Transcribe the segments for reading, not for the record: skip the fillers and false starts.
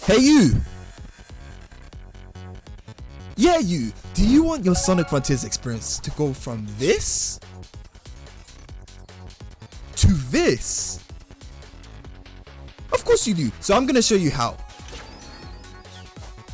Hey you! Yeah you! Do you want your Sonic Frontiers experience to go from this to this? Of course you do, so I'm gonna show you how.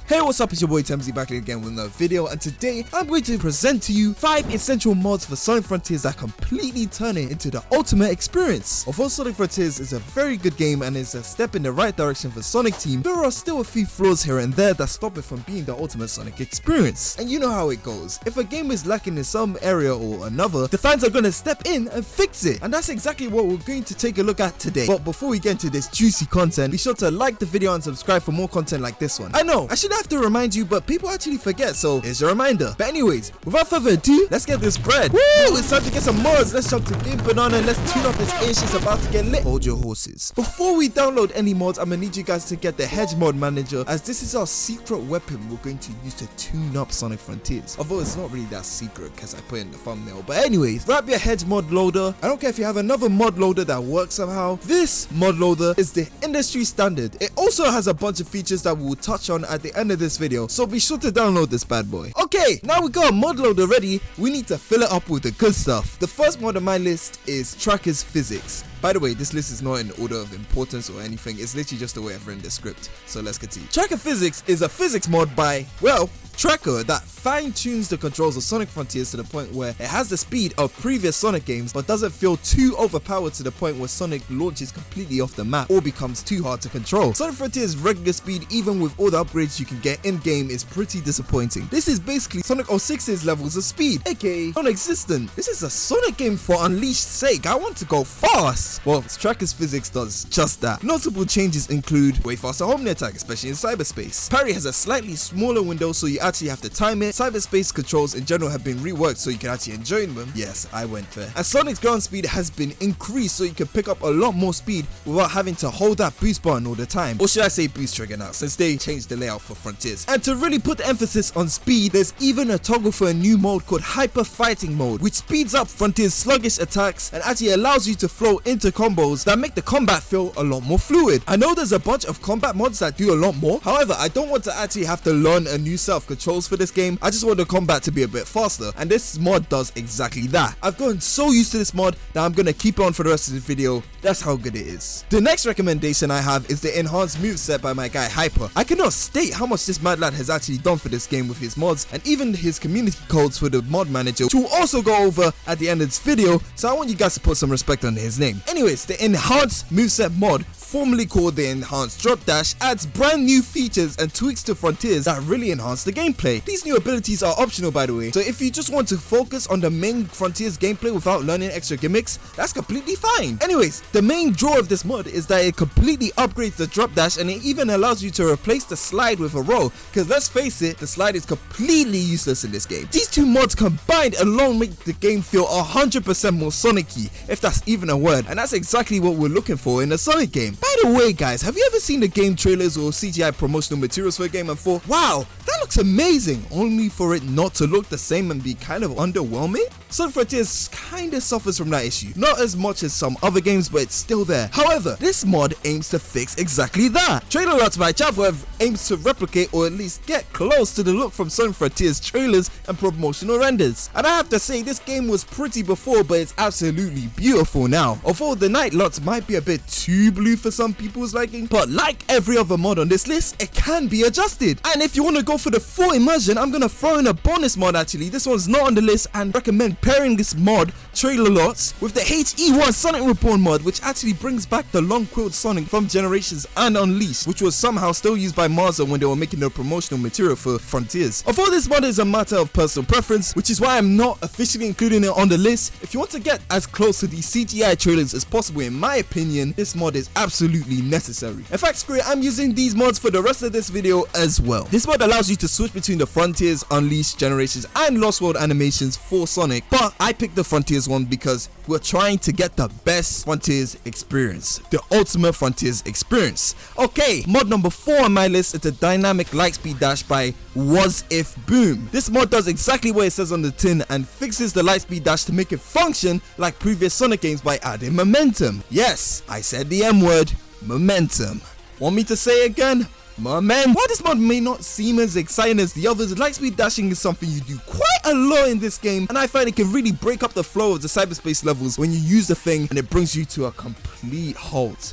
Hey, what's up, it's your boy Temzy back again with another video, and today I'm going to present to you 5 essential mods for Sonic Frontiers that completely turn it into the ultimate experience. Although Sonic Frontiers is a very good game and is a step in the right direction for Sonic Team, there are still a few flaws here and there that stop it from being the ultimate Sonic experience. And you know how it goes, if a game is lacking in some area or another, the fans are going to step in and fix it, and that's exactly what we're going to take a look at today. But before we get into this juicy content, be sure to like the video and subscribe for more content like this one. I know, I should have to remind you, but people actually forget, so here's your reminder. But anyways, without further ado, let's get this bread. Woo! It's time to get some mods. Let's jump to Game Banana and let's tune up this ish. It's about to get lit. Hold your horses. Before we download any mods, I'm gonna need you guys to get the Hedge Mod Manager, as this is our secret weapon we're going to use to tune up Sonic Frontiers. Although it's not really that secret because I put it in the thumbnail. But anyways, grab your Hedge Mod Loader. I don't care if you have another mod loader that works somehow. This mod loader is the industry standard. It also has a bunch of features that we'll touch on at the end of this video, so be sure to download this bad boy. Okay, now we got a mod loader ready, we need to fill it up with the good stuff. The first mod on my list is Tracker's Physics. By the way, this list is not in order of importance or anything, it's literally just the way I've written the script. So let's continue. Tracker Physics is a physics mod by, well, Tracker that fine-tunes the controls of Sonic Frontiers to the point where it has the speed of previous Sonic games but doesn't feel too overpowered to the point where Sonic launches completely off the map or becomes too hard to control. Sonic Frontiers' regular speed, even with all the upgrades you can get in-game, is pretty disappointing. This is basically Sonic 06's levels of speed, aka non-existent. This is a Sonic game for Unleashed sake. I want to go fast. Well, Tracker's Physics does just that. Notable changes include way faster homing attack, especially in cyberspace. Parry has a slightly smaller window, so you actually have to time it. Cyberspace controls in general have been reworked so you can actually enjoy them. Yes, I went there. And Sonic's ground speed has been increased so you can pick up a lot more speed without having to hold that boost button all the time. Or should I say boost trigger now, since they changed the layout for Frontiers. And to really put the emphasis on speed, there's even a toggle for a new mode called Hyper Fighting Mode, which speeds up Frontiers' sluggish attacks and actually allows you to flow into combos that make the combat feel a lot more fluid. I know there's a bunch of combat mods that do a lot more, however, I don't want to actually have to learn a new set of controls for this game. I just want the combat to be a bit faster, and this mod does exactly that. I've gotten so used to this mod that I'm gonna keep it on for the rest of the video. That's how good it is. The next recommendation I have is the enhanced moveset by my guy Hyper. I cannot state how much this mad lad has actually done for this game with his mods and even his community codes for the mod manager, which we'll also go over at the end of this video, so I want you guys to put some respect on his name. Anyways, the enhanced moveset mod, formerly called the Enhanced Drop Dash, adds brand new features and tweaks to Frontiers that really enhance the gameplay. These new abilities are optional, by the way, so if you just want to focus on the main Frontiers gameplay without learning extra gimmicks, that's completely fine. Anyways, the main draw of this mod is that it completely upgrades the drop dash, and it even allows you to replace the slide with a roll, because let's face it, the slide is completely useless in this game. These two mods combined alone make the game feel 100% more Sonic-y, if that's even a word, and that's exactly what we're looking for in a Sonic game. By the way guys, have you ever seen the game trailers or CGI promotional materials for a game and thought, wow, that looks amazing, only for it not to look the same and be kind of underwhelming? Sonic Frontiers kinda suffers from that issue. Not as much as some other games, but it's still there. However, this mod aims to fix exactly that. Trailer Lots by Chavwev aims to replicate or at least get close to the look from Sonic Frontiers trailers and promotional renders. And I have to say, this game was pretty before, but it's absolutely beautiful now. Although the night lots might be a bit too blue for some people's liking, but like every other mod on this list, it can be adjusted. And if you want to go for the full immersion, I'm gonna throw in a bonus mod actually. This one's not on the list, and recommend pairing this mod, Trailer Lots, with the HE1 Sonic Reborn mod, which actually brings back the long-quilled Sonic from Generations and Unleashed, which was somehow still used by Marza when they were making their promotional material for Frontiers. Although this mod is a matter of personal preference, which is why I'm not officially including it on the list, if you want to get as close to these CGI trailers as possible, in my opinion, this mod is absolutely necessary. In fact, screw it, I'm using these mods for the rest of this video as well. This mod allows you to switch between the Frontiers, Unleashed, Generations, and Lost World animations for Sonic, but I picked the Frontiers one because we're trying to get the best Frontiers experience, the ultimate Frontiers experience. Okay, mod number 4 on my list is the dynamic Lightspeed dash by Was If Boom. This mod does exactly what it says on the tin and fixes the Lightspeed dash to make it function like previous Sonic games by adding momentum. Yes, I said the M word, momentum. Want me to say it again? My man, while this mod may not seem as exciting as the others, Lightspeed dashing is something you do quite a lot in this game, and I find it can really break up the flow of the cyberspace levels when you use the thing and it brings you to a complete halt.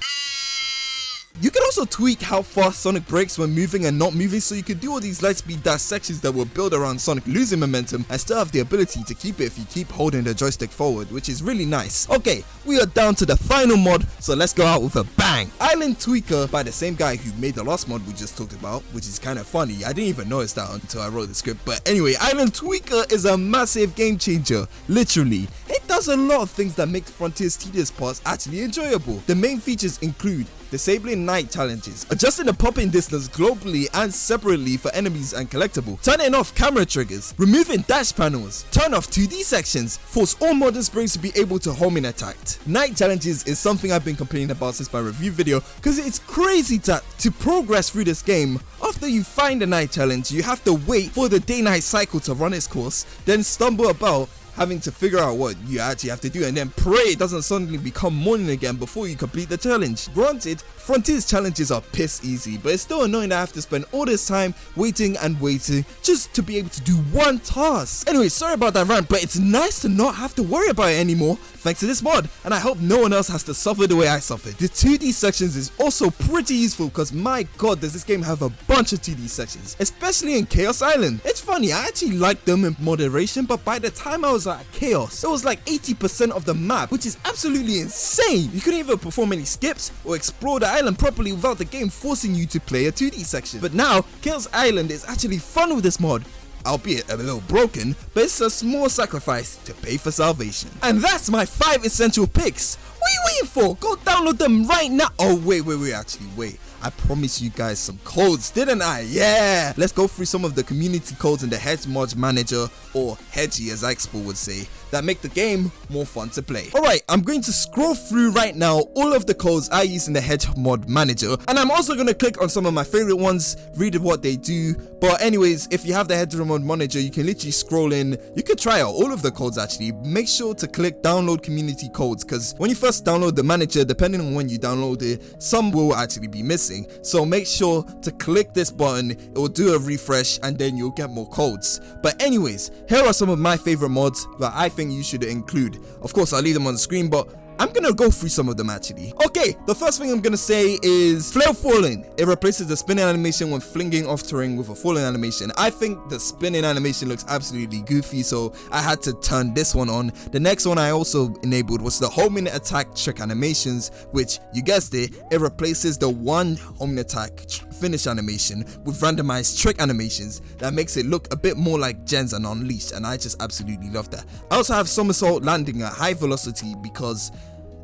You can also tweak how fast Sonic breaks when moving and not moving, so you can do all these Lightspeed dash sections that will build around Sonic losing momentum and still have the ability to keep it if you keep holding the joystick forward, which is really nice. Okay, we are down to the final mod, so let's go out with a bang. Island Tweaker by the same guy who made the last mod we just talked about, which is kind of funny. I didn't even notice that until I wrote the script, but anyway, Island Tweaker is a massive game changer, literally. It does a lot of things that make Frontier's tedious parts actually enjoyable. The main features include disabling night challenges, adjusting the popping distance globally and separately for enemies and collectible, turning off camera triggers, removing dash panels, turn off 2D sections, force all modern sprays to be able to homing attack. Night challenges is something I've been complaining about since my review video, because it's crazy that to progress through this game, after you find a night challenge, you have to wait for the day-night cycle to run its course, then stumble about having to figure out what you actually have to do and then pray it doesn't suddenly become morning again before you complete the challenge. Granted, Frontier's challenges are piss easy, but it's still annoying that I have to spend all this time waiting and waiting just to be able to do one task. Anyway, sorry about that rant, but it's nice to not have to worry about it anymore thanks to this mod, and I hope no one else has to suffer the way I suffered. The 2D sections is also pretty useful because my god does this game have a bunch of 2D sections, especially in Chaos Island. It's funny, I actually liked them in moderation, but by the time I was at Chaos, it was like 80% of the map, which is absolutely insane. You couldn't even perform any skips or explore the island properly without the game forcing you to play a 2D section. But now, Chaos Island is actually fun with this mod, albeit a little broken, but it's a small sacrifice to pay for salvation. And that's my 5 essential picks. What are you waiting for? Go download them right now. Oh wait, actually wait. I promised you guys some codes, didn't I? Yeah! Let's go through some of the community codes in the Hedge Mod Manager, or Hedgy as Expo would say, that make the game more fun to play. Alright, I'm going to scroll through right now all of the codes I use in the Hedge Mod Manager, and I'm also going to click on some of my favorite ones, read what they do. But anyways, if you have the Hedge Mod Manager, you can literally scroll in. You can try out all of the codes actually. Make sure to click download community codes, because when you first download the manager, depending on when you download it, some will actually be missing. So make sure to click this button, it will do a refresh and then you'll get more codes. But anyways, here are some of my favorite mods that I think you should include. Of course, I'll leave them on the screen, but I'm gonna go through some of them actually. Okay, the first thing I'm gonna say is Flail Falling. It replaces the spinning animation when flinging off terrain with a falling animation. I think the spinning animation looks absolutely goofy, so I had to turn this one on. The next one I also enabled was the homing attack trick animations, which, you guessed it, it replaces the one homing attack finish animation with randomized trick animations that makes it look a bit more like Gens and Unleashed, and I just absolutely love that. I also have somersault landing at high velocity because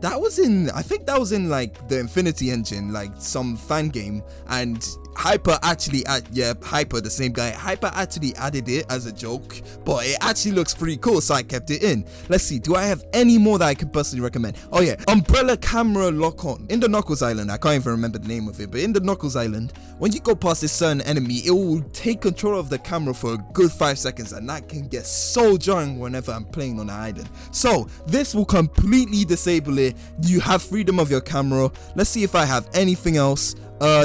that was in, I think that was in like the Infinity Engine, like some fan game, and Hyper actually, Hyper, the same guy, Hyper actually added it as a joke, but it actually looks pretty cool, so I kept it in. Let's see, do I have any more that I could personally recommend? Oh yeah, Umbrella Camera Lock On. In the Knuckles Island, I can't even remember the name of it, but in the Knuckles Island, when you go past this certain enemy, it will take control of the camera for a good 5 seconds, and that can get so jarring whenever I'm playing on the island. So this will completely disable it. You have freedom of your camera. Let's see if I have anything else.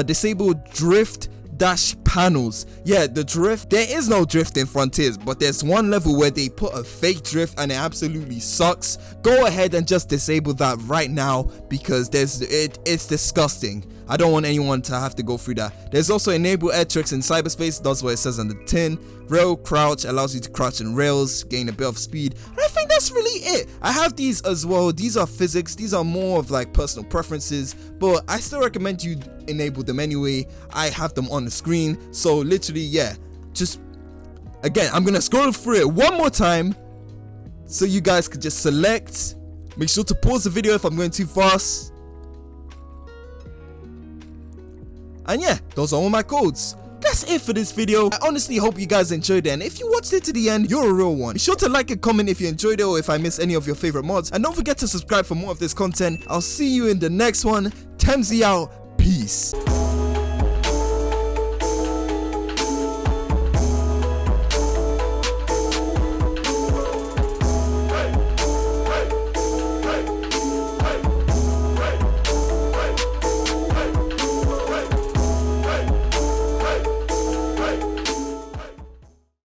Disable drift dash panels. Yeah, the drift, there is no drift in Frontiers, but there's one level where they put a fake drift and it absolutely sucks. Go ahead and just disable that right now because it's disgusting. I don't want anyone to have to go through that. There's also enable air tricks in cyberspace. That's what it says on the tin. Rail crouch allows you to crouch in rails, gain a bit of speed. And I think that's really it. I have these as well. These are physics. These are more of like personal preferences, but I still recommend you enable them anyway. I have them on the screen. So literally, yeah, just again, I'm gonna scroll through it one more time so you guys could just select. Make sure to pause the video if I'm going too fast. And yeah, those are all my codes. That's it for this video. I honestly hope you guys enjoyed it, and if you watched it to the end, you're a real one. Be sure to like and comment if you enjoyed it or if I missed any of your favorite mods, and don't forget to subscribe for more of this content. I'll see you in the next one. Temzy out. Peace.